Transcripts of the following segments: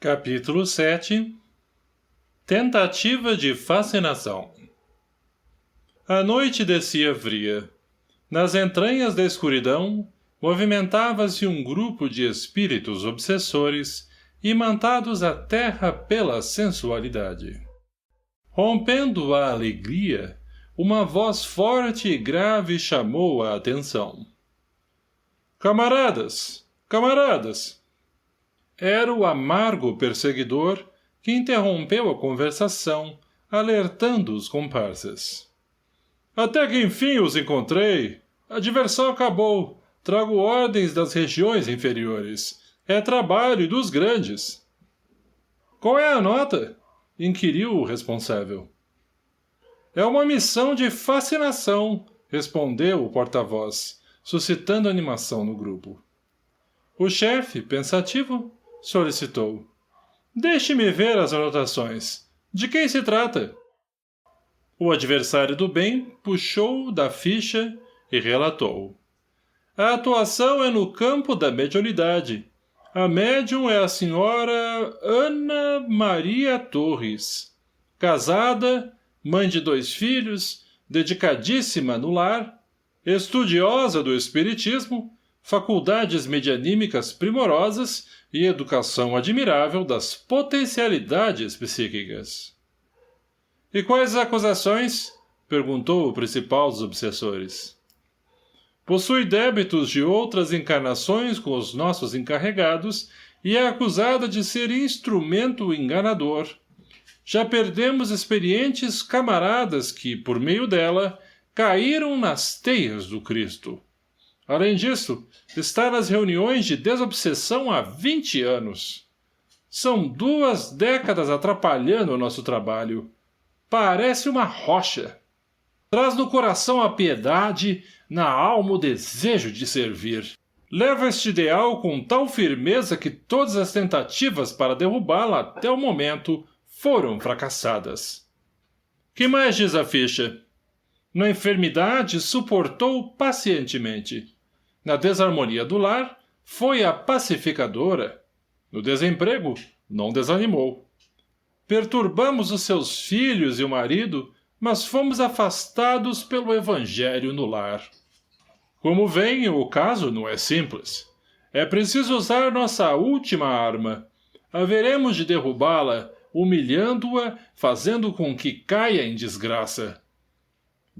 Capítulo 7. Tentativa de fascinação. A noite descia fria. Nas entranhas da escuridão, movimentava-se um grupo de espíritos obsessores, imantados à terra pela sensualidade. Rompendo a alegria, uma voz forte e grave chamou a atenção. Camaradas! Camaradas! Era o amargo perseguidor que interrompeu a conversação, alertando os comparsas. Até que enfim os encontrei. A diversão acabou. Trago ordens das regiões inferiores. É trabalho dos grandes. Qual é a nota? Inquiriu o responsável. É uma missão de fascinação, respondeu o porta-voz, suscitando animação no grupo. O chefe, pensativo, solicitou. Deixe-me ver as anotações. De quem se trata? O adversário do bem puxou da ficha e relatou. A atuação é no campo da mediunidade. A médium é a senhora Ana Maria Torres. Casada, mãe de 2 filhos, dedicadíssima no lar, estudiosa do espiritismo, faculdades medianímicas primorosas e educação admirável das potencialidades psíquicas. — E quais as acusações? Perguntou o principal dos obsessores. Possui débitos de outras encarnações com os nossos encarregados e é acusada de ser instrumento enganador. Já perdemos experientes camaradas que, por meio dela, caíram nas teias do Cristo. Além disso, está nas reuniões de desobsessão há 20 anos. São 2 décadas atrapalhando o nosso trabalho. Parece uma rocha. Traz no coração a piedade, na alma o desejo de servir. Leva este ideal com tal firmeza que todas as tentativas para derrubá-la até o momento foram fracassadas. Que mais diz a ficha? Na enfermidade, suportou pacientemente. Na desarmonia do lar, foi a pacificadora. No desemprego, não desanimou. Perturbamos os seus filhos e o marido, mas fomos afastados pelo evangelho no lar. Como veem, o caso não é simples. É preciso usar nossa última arma. Haveremos de derrubá-la, humilhando-a, fazendo com que caia em desgraça.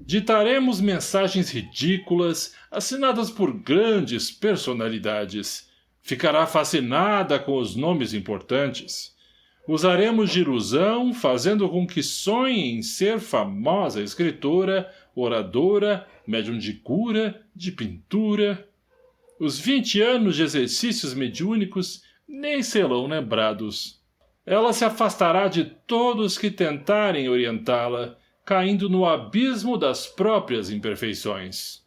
Ditaremos mensagens ridículas, assinadas por grandes personalidades. Ficará fascinada com os nomes importantes. Usaremos de ilusão, fazendo com que sonhe em ser famosa escritora, oradora, médium de cura, de pintura. Os 20 anos de exercícios mediúnicos nem serão lembrados. Ela se afastará de todos que tentarem orientá-la, caindo no abismo das próprias imperfeições.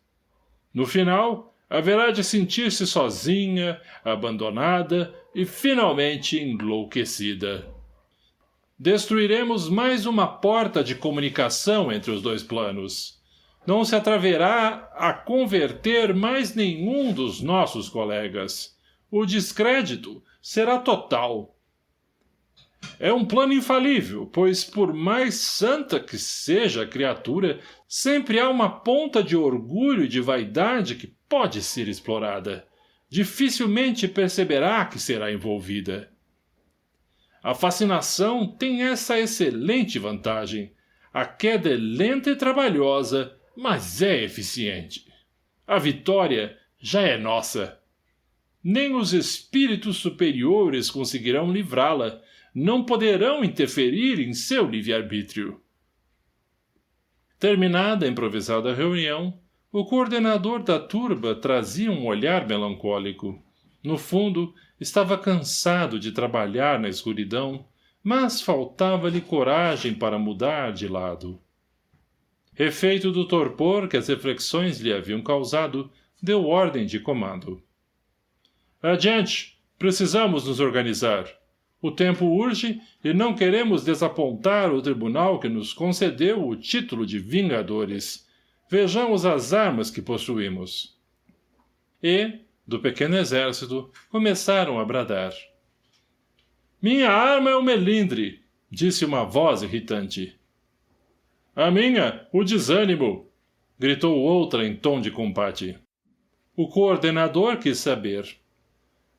No final, haverá de sentir-se sozinha, abandonada e finalmente enlouquecida. Destruiremos mais uma porta de comunicação entre os 2 planos. Não se atreverá a converter mais nenhum dos nossos colegas. O descrédito será total. É um plano infalível, pois por mais santa que seja a criatura, sempre há uma ponta de orgulho e de vaidade que pode ser explorada. Dificilmente perceberá que será envolvida. A fascinação tem essa excelente vantagem. A queda é lenta e trabalhosa, mas é eficiente. A vitória já é nossa. Nem os espíritos superiores conseguirão livrá-la, não poderão interferir em seu livre-arbítrio. Terminada a improvisada reunião, o coordenador da turba trazia um olhar melancólico. No fundo, estava cansado de trabalhar na escuridão, mas faltava-lhe coragem para mudar de lado. Refeito do torpor que as reflexões lhe haviam causado, deu ordem de comando. Adiante! Precisamos nos organizar. O tempo urge e não queremos desapontar o tribunal que nos concedeu o título de Vingadores. Vejamos as armas que possuímos. E, do pequeno exército, começaram a bradar. Minha arma é o melindre, disse uma voz irritante. A minha, o desânimo, gritou outra em tom de combate. O coordenador quis saber.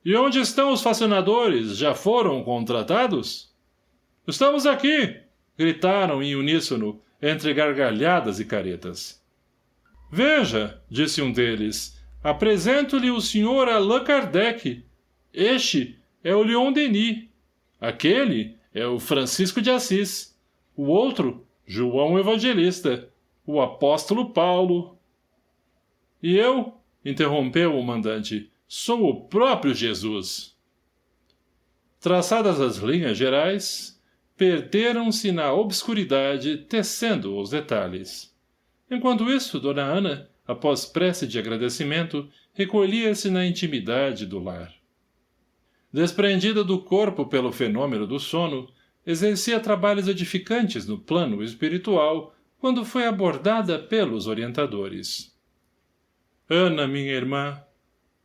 E onde estão os fascinadores? Já foram contratados? Estamos aqui! Gritaram em uníssono, entre gargalhadas e caretas. Veja, disse um deles, apresento-lhe o Sr. Allan Kardec. Este é o Leon Denis. Aquele é o Francisco de Assis. O outro, João Evangelista. O apóstolo Paulo. E eu, interrompeu o mandante, sou o próprio Jesus. Traçadas as linhas gerais, perderam-se na obscuridade, tecendo os detalhes. Enquanto isso, Dona Ana, após prece de agradecimento, recolhia-se na intimidade do lar. Desprendida do corpo pelo fenômeno do sono, exercia trabalhos edificantes no plano espiritual quando foi abordada pelos orientadores. Ana, minha irmã,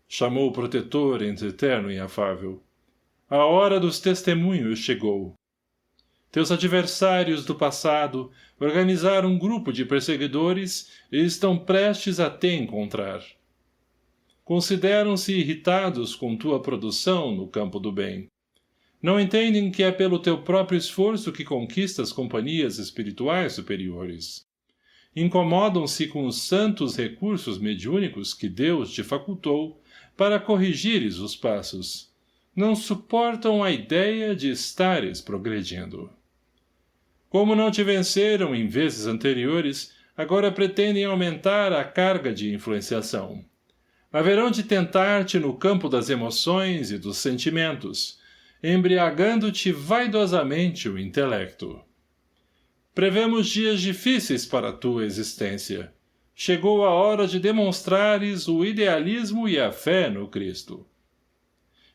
chamou o protetor entre terno e afável. A hora dos testemunhos chegou. Teus adversários do passado organizaram um grupo de perseguidores e estão prestes a te encontrar. Consideram-se irritados com tua produção no campo do bem. Não entendem que é pelo teu próprio esforço que conquistas companhias espirituais superiores. Incomodam-se com os santos recursos mediúnicos que Deus te facultou para corrigires os passos. Não suportam a ideia de estares progredindo. Como não te venceram em vezes anteriores, agora pretendem aumentar a carga de influenciação. Haverão de tentar-te no campo das emoções e dos sentimentos, embriagando-te vaidosamente o intelecto. Prevemos dias difíceis para a tua existência. Chegou a hora de demonstrares o idealismo e a fé no Cristo.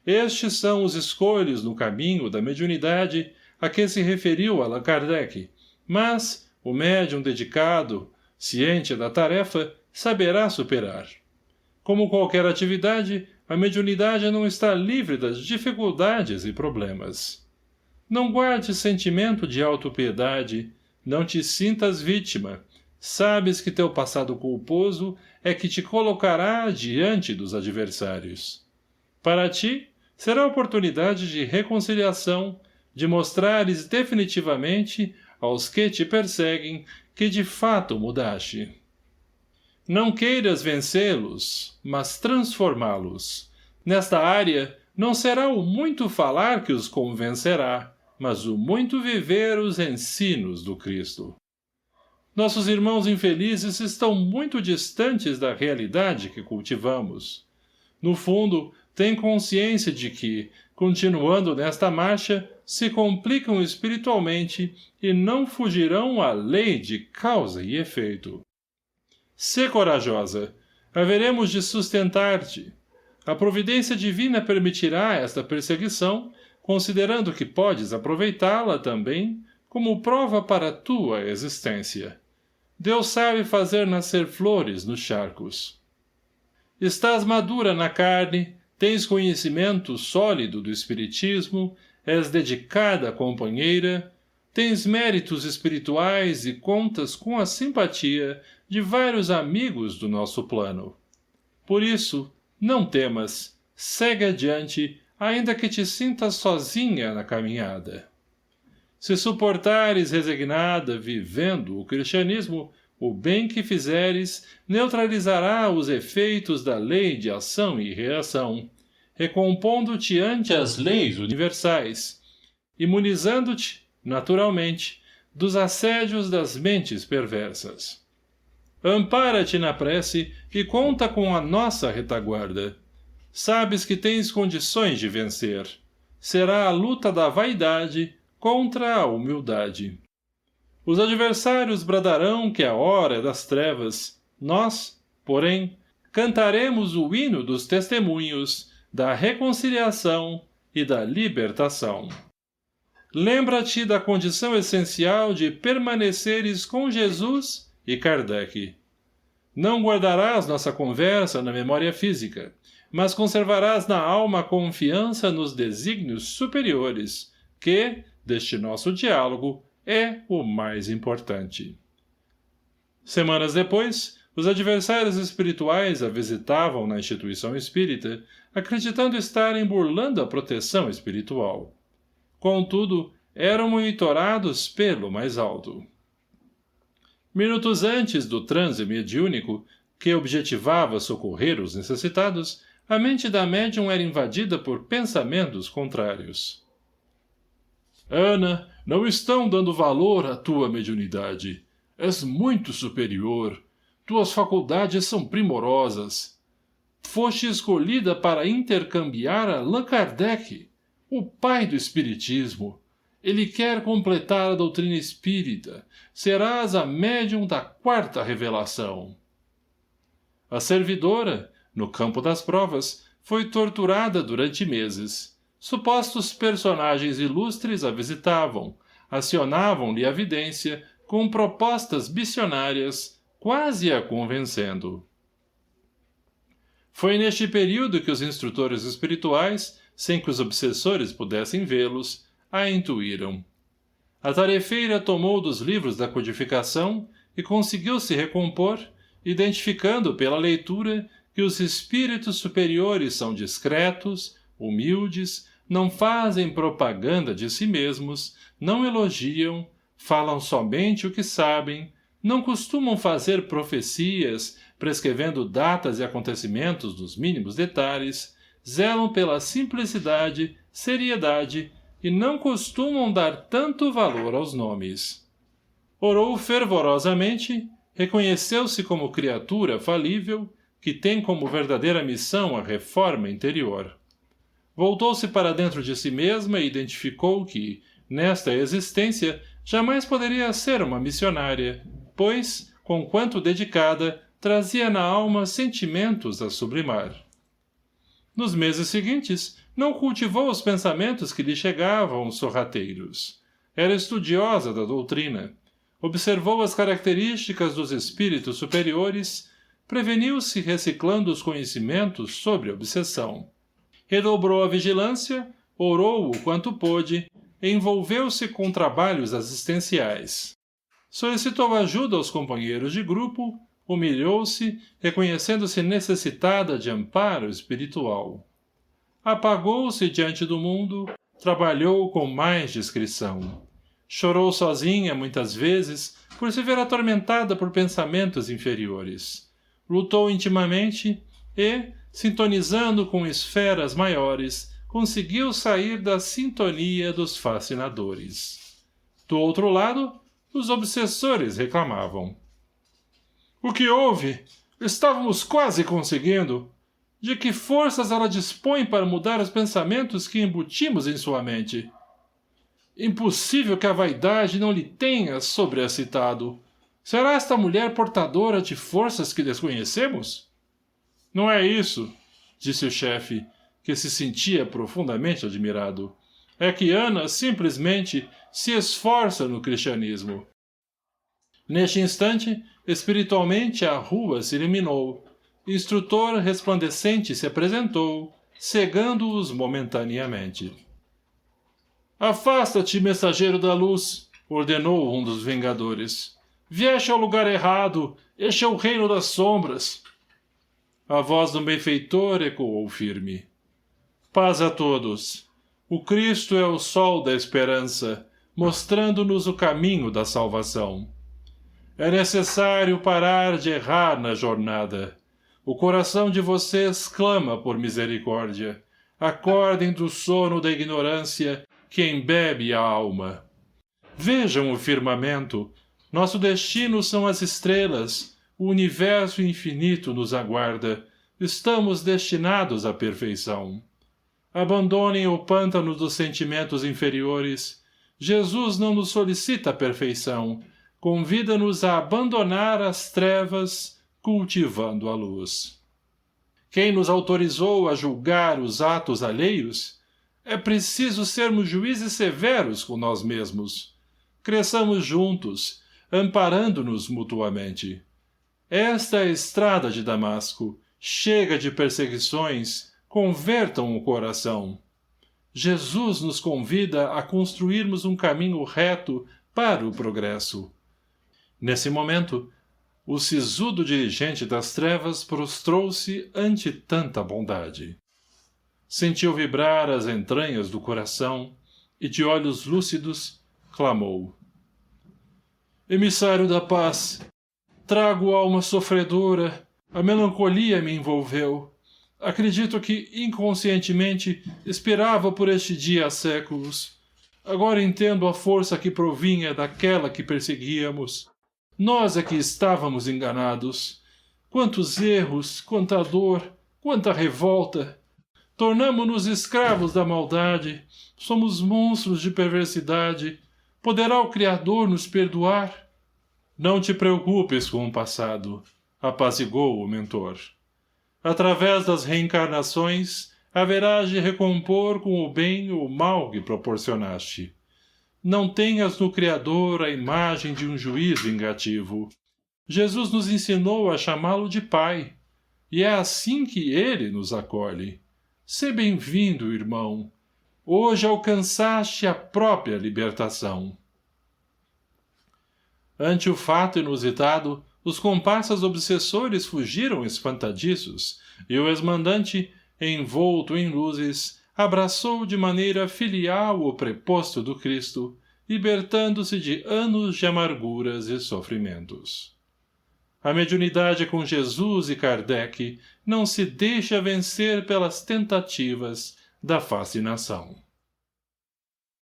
Estes são os escolhos no caminho da mediunidade a que se referiu Allan Kardec, mas o médium dedicado, ciente da tarefa, saberá superar. Como qualquer atividade, a mediunidade não está livre das dificuldades e problemas. Não guardes sentimento de autopiedade, não te sintas vítima. Sabes que teu passado culposo é que te colocará diante dos adversários. Para ti, será oportunidade de reconciliação, de mostrares definitivamente aos que te perseguem que de fato mudaste. Não queiras vencê-los, mas transformá-los. Nesta área, não será o muito falar que os convencerá, mas o muito viver os ensinos do Cristo. Nossos irmãos infelizes estão muito distantes da realidade que cultivamos. No fundo, têm consciência de que, continuando nesta marcha, se complicam espiritualmente e não fugirão à lei de causa e efeito. Sê corajosa, haveremos de sustentar-te. A providência divina permitirá esta perseguição, considerando que podes aproveitá-la também como prova para a tua existência. Deus sabe fazer nascer flores nos charcos. Estás madura na carne, tens conhecimento sólido do espiritismo, és dedicada companheira, tens méritos espirituais e contas com a simpatia de vários amigos do nosso plano. Por isso, não temas, segue adiante, ainda que te sintas sozinha na caminhada. Se suportares resignada vivendo o cristianismo, o bem que fizeres neutralizará os efeitos da lei de ação e reação, recompondo-te ante as leis universais, imunizando-te, naturalmente, dos assédios das mentes perversas. Ampara-te na prece e conta com a nossa retaguarda. Sabes que tens condições de vencer. Será a luta da vaidade contra a humildade. Os adversários bradarão que a hora é das trevas. Nós, porém, cantaremos o hino dos testemunhos, da reconciliação e da libertação. Lembra-te da condição essencial de permaneceres com Jesus e Kardec. Não guardarás nossa conversa na memória física, mas conservarás na alma a confiança nos desígnios superiores, que, deste nosso diálogo, é o mais importante. Semanas depois, os adversários espirituais a visitavam na instituição espírita, acreditando estarem burlando a proteção espiritual. Contudo, eram monitorados pelo mais alto. Minutos antes do transe mediúnico, que objetivava socorrer os necessitados, a mente da médium era invadida por pensamentos contrários. Ana, não estão dando valor à tua mediunidade. És muito superior. Tuas faculdades são primorosas. Foste escolhida para intercambiar Allan Kardec, o pai do espiritismo. Ele quer completar a doutrina espírita. Serás a médium da quarta revelação. A servidora, no campo das provas, foi torturada durante meses. Supostos personagens ilustres a visitavam, acionavam-lhe a vidência com propostas missionárias, quase a convencendo. Foi neste período que os instrutores espirituais, sem que os obsessores pudessem vê-los, a intuíram. A tarefeira tomou dos livros da codificação e conseguiu se recompor, identificando pela leitura que os espíritos superiores são discretos, humildes, não fazem propaganda de si mesmos, não elogiam, falam somente o que sabem, não costumam fazer profecias, prescrevendo datas e acontecimentos nos mínimos detalhes, zelam pela simplicidade, seriedade e não costumam dar tanto valor aos nomes. Orou fervorosamente, reconheceu-se como criatura falível, que tem como verdadeira missão a reforma interior. Voltou-se para dentro de si mesma e identificou que, nesta existência, jamais poderia ser uma missionária, pois, conquanto dedicada, trazia na alma sentimentos a sublimar. Nos meses seguintes, não cultivou os pensamentos que lhe chegavam sorrateiros. Era estudiosa da doutrina. Observou as características dos espíritos superiores, preveniu-se reciclando os conhecimentos sobre a obsessão. Redobrou a vigilância, orou o quanto pôde, envolveu-se com trabalhos assistenciais. Solicitou ajuda aos companheiros de grupo, humilhou-se, reconhecendo-se necessitada de amparo espiritual. Apagou-se diante do mundo, trabalhou com mais discrição. Chorou sozinha muitas vezes por se ver atormentada por pensamentos inferiores. Lutou intimamente e, sintonizando com esferas maiores, conseguiu sair da sintonia dos fascinadores. Do outro lado, os obsessores reclamavam. O que houve? Estávamos quase conseguindo. De que forças ela dispõe para mudar os pensamentos que embutimos em sua mente? Impossível que a vaidade não lhe tenha sobreexcitado. Será esta mulher portadora de forças que desconhecemos? Não é isso, disse o chefe, que se sentia profundamente admirado. É que Ana simplesmente se esforça no cristianismo. Neste instante, espiritualmente a rua se iluminou. Instrutor resplandecente se apresentou, cegando-os momentaneamente. Afasta-te, mensageiro da luz, ordenou um dos vingadores. Vieste ao lugar errado, este é o reino das sombras. A voz do benfeitor ecoou firme. Paz a todos. O Cristo é o sol da esperança, mostrando-nos o caminho da salvação. É necessário parar de errar na jornada. O coração de vocês clama por misericórdia. Acordem do sono da ignorância que embebe a alma. Vejam o firmamento. Nosso destino são as estrelas. O universo infinito nos aguarda. Estamos destinados à perfeição. Abandonem o pântano dos sentimentos inferiores. Jesus não nos solicita a perfeição. Convida-nos a abandonar as trevas, cultivando a luz. Quem nos autorizou a julgar os atos alheios? É preciso sermos juízes severos com nós mesmos. Cresçamos juntos, amparando-nos mutuamente. Esta é a estrada de Damasco, Chega de perseguições, convertam o coração. Jesus nos convida a construirmos um caminho reto para o progresso. Nesse momento, o sisudo dirigente das trevas prostrou-se ante tanta bondade. Sentiu vibrar as entranhas do coração e, de olhos lúcidos, clamou: Emissário da paz, trago alma sofredora, a melancolia me envolveu. Acredito que, inconscientemente, esperava por este dia há séculos. Agora entendo a força que provinha daquela que perseguíamos. Nós é que estávamos enganados. Quantos erros, quanta dor, quanta revolta. Tornamo-nos escravos da maldade. Somos monstros de perversidade. Poderá o Criador nos perdoar? Não te preocupes com o passado, apaziguou o mentor. Através das reencarnações, haverás de recompor com o bem o mal que proporcionaste. Não tenhas no Criador a imagem de um juiz vingativo. Jesus nos ensinou a chamá-lo de Pai, e é assim que ele nos acolhe. Sê bem-vindo, irmão. Hoje alcançaste a própria libertação. Ante o fato inusitado, os comparsas obsessores fugiram espantadiços, e o ex-mandante, envolto em luzes, abraçou de maneira filial o preposto do Cristo, libertando-se de anos de amarguras e sofrimentos. A mediunidade com Jesus e Kardec não se deixa vencer pelas tentativas da fascinação.